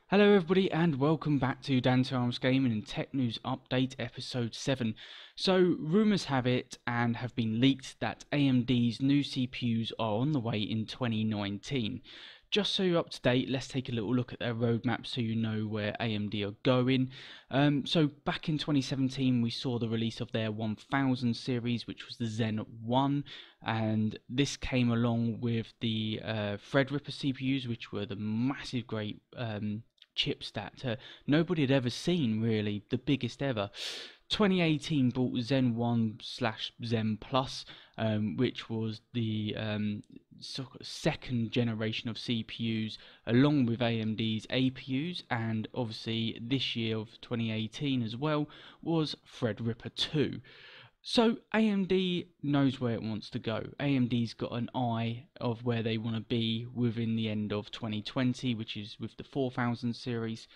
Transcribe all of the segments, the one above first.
Hello everybody and welcome back to Dante Arms Gaming and Tech News Update episode 7. So rumours have it and have been leaked that AMD's new CPUs are on the way in 2019. Just so you're up to date, let's take a little look at their roadmap so you know where AMD are going. So back in 2017 we saw the release of their 1000 series, which was the Zen 1, and this came along with the Threadripper CPUs, which were the massive great chips that nobody had ever seen, really, the biggest ever. 2018 brought Zen 1/Zen Plus, which was the sort of second generation of CPUs along with AMD's APUs, and obviously this year of 2018 as well was Threadripper 2. So AMD knows where it wants to go. AMD's got an eye of where they want to be within the end of 2020, which is with the 4000 series.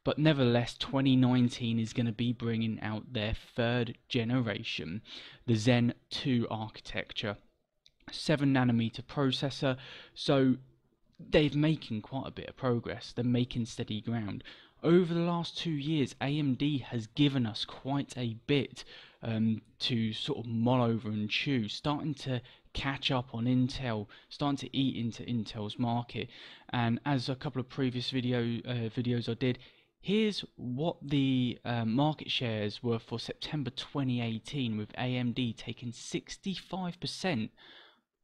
But nevertheless, 2019 is going to be bringing out their third generation, the Zen 2 architecture. 7nm processor, so they're making quite a bit of progress. They're making steady ground. Over the last 2 years, AMD has given us quite a bit to sort of mull over and chew, starting to catch up on Intel, starting to eat into Intel's market. And as a couple of previous videos I did, here's what the market shares were for September 2018, with AMD taking 65%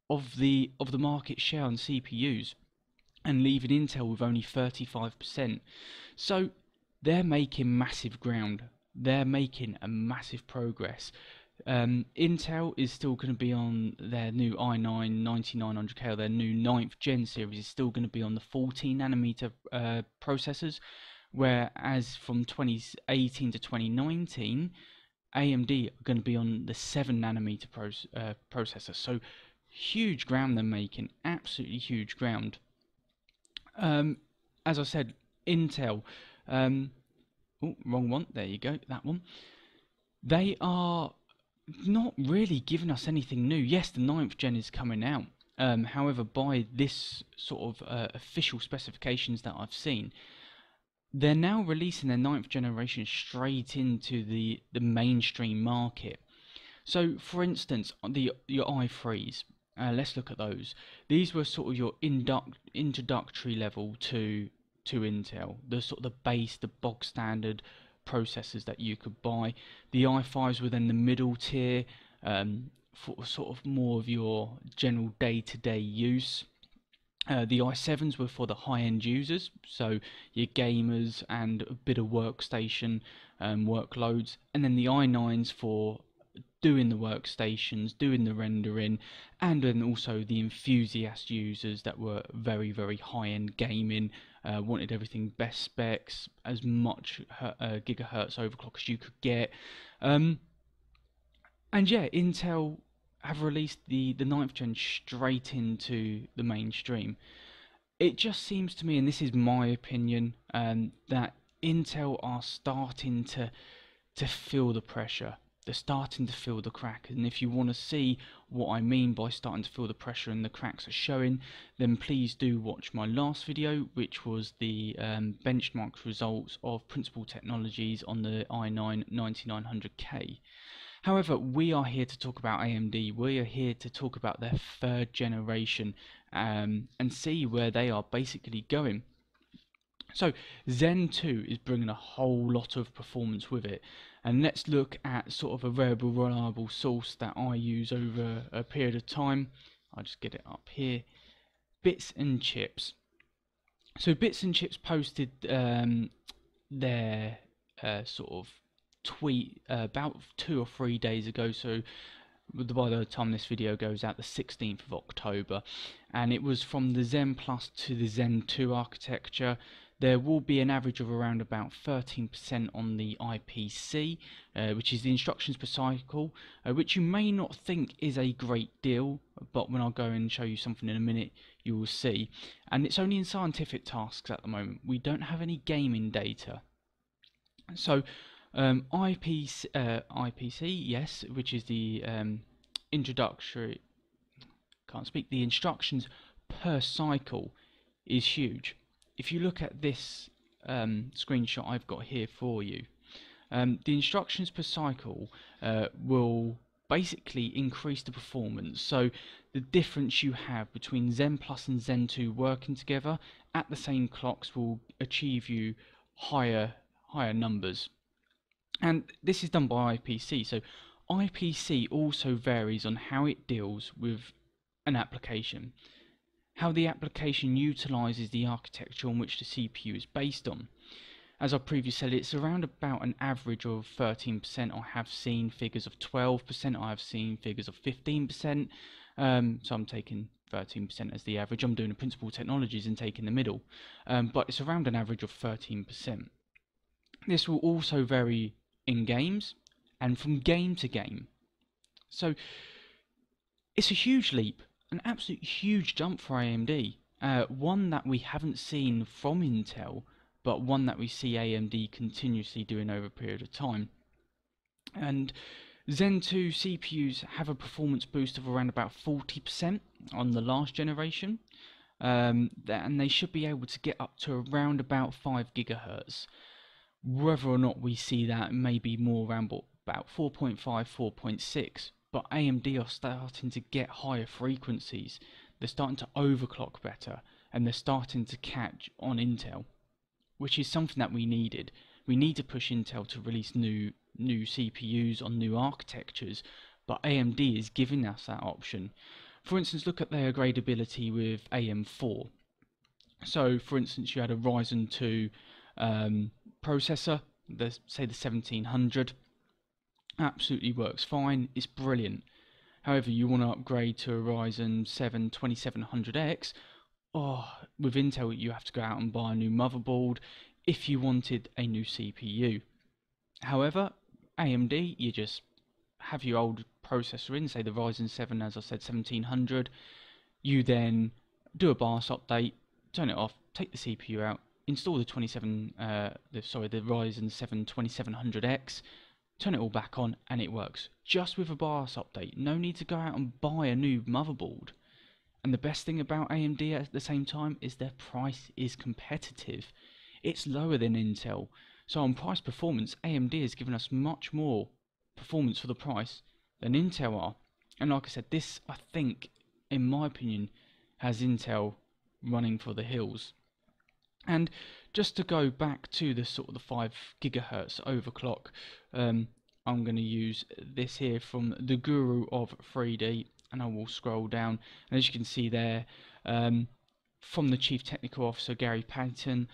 of the market share on CPUs and leaving Intel with only 35%. So they're making massive ground. They're making a massive progress. Intel is still going to be on their new i9 9900K, or their new 9th gen series is still going to be on the 14nm processors, whereas from 2018 to 2019 AMD are going to be on the 7nm processor. So huge ground they're making, absolutely huge ground. As I said, Intel, oh, wrong one, there you go, that one. They are not really giving us anything new. Yes, the 9th gen is coming out. However, by this sort of official specifications that I've seen, they're now releasing their 9th generation straight into the mainstream market. So, for instance, your i3s, let's look at those. These were sort of your introductory level to Intel, the sort of the base, the bog standard processors that you could buy. The i5s were then the middle tier, for sort of more of your general day-to-day use. The i7s were for the high-end users, so your gamers and a bit of workstation workloads, and then the i9s for doing the workstations, doing the rendering, and then also the enthusiast users that were very, very high-end gaming, wanted everything best specs, as much gigahertz overclock as you could get. And yeah, Intel have released the 9th gen straight into the mainstream. It just seems to me, and this is my opinion, that Intel are starting to feel the pressure. They're starting to feel the crack, and if you want to see what I mean by starting to feel the pressure and the cracks are showing, then please do watch my last video, which was the benchmark results of Principal Technologies on the i9 9900K. However, we are here to talk about AMD. We are here to talk about their third generation and see where they are basically going. So Zen 2 is bringing a whole lot of performance with it, and let's look at sort of a reliable source that I use over a period of time. I'll just get it up here. Bits and Chips. So Bits and Chips posted their sort of tweet about 2 or 3 days ago, so by the time this video goes out, the 16th of October, and it was from the Zen Plus to the Zen 2 architecture. there will be an average of around about 13% on the IPC, which is the instructions per cycle, which you may not think is a great deal, but when I'll go and show you something in a minute, you will see. And it's only in scientific tasks at the moment. We don't have any gaming data. So IPC, yes, which is the introductory, the instructions per cycle is huge. If you look at this screenshot I've got here for you, the instructions per cycle will basically increase the performance. So the difference you have between Zen Plus and Zen 2 working together at the same clocks will achieve you higher numbers. And this is done by IPC. So IPC also varies on how it deals with an application, how the application utilizes the architecture on which the CPU is based on. As I previously said, it's around about an average of 13%. I have seen figures of 12%, I have seen figures of 15%, so I'm taking 13% as the average. I'm doing the principal technologies and taking the middle, but it's around an average of 13%. This will also vary in games and from game to game. So it's a huge leap, an absolute huge jump for AMD, one that we haven't seen from Intel, but one that we see AMD continuously doing over a period of time. And Zen 2 CPUs have a performance boost of around about 40% on the last generation, and they should be able to get up to around about 5 GHz. Whether or not we see that may be more around about 4.5, 4.6, but AMD are starting to get higher frequencies. They're starting to overclock better, and they're starting to catch on Intel, which is something that we needed. We need to push Intel to release new CPUs on new architectures, but AMD is giving us that option. For instance, look at their gradability with AM4. So, for instance, you had a Ryzen 2 processor, say the 1700, absolutely works fine, it's brilliant. However, you want to upgrade to a Ryzen 7 2700X, with Intel you have to go out and buy a new motherboard if you wanted a new CPU. However, AMD, you just have your old processor in, say the Ryzen 7, as I said, 1700, you then do a BIOS update, turn it off, take the CPU out, install the Ryzen 7 2700X, turn it all back on, and it works. Just with a BIOS update. No need to go out and buy a new motherboard. And the best thing about AMD at the same time is their price is competitive. It's lower than Intel. So on price performance, AMD has given us much more performance for the price than Intel are. And like I said, this, I think, in my opinion, has Intel running for the hills. And just to go back to the sort of the 5 GHz overclock, I'm going to use this here from the Guru of 3D, and I will scroll down, and as you can see there, from the Chief Technical Officer Gary Patton,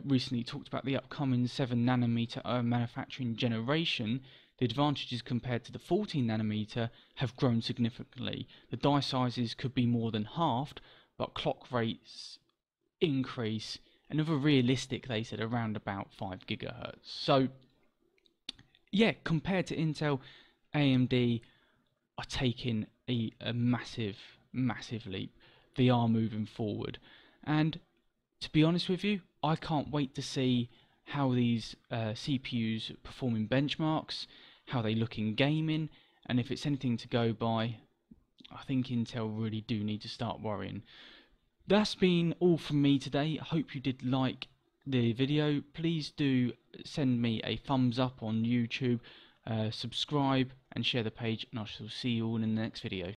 recently talked about the upcoming 7nm manufacturing generation. The advantages compared to the 14nm have grown significantly. The die sizes could be more than halved, but clock rates increase. Another realistic, they said, around about 5 GHz. So, yeah, compared to Intel, AMD are taking a massive leap. They are moving forward. And to be honest with you, I can't wait to see how these CPUs perform in benchmarks, how they look in gaming, and if it's anything to go by, I think Intel really do need to start worrying. That's been all from me today. I hope you did like the video. Please do send me a thumbs up on YouTube, subscribe and share the page, and I shall see you all in the next video.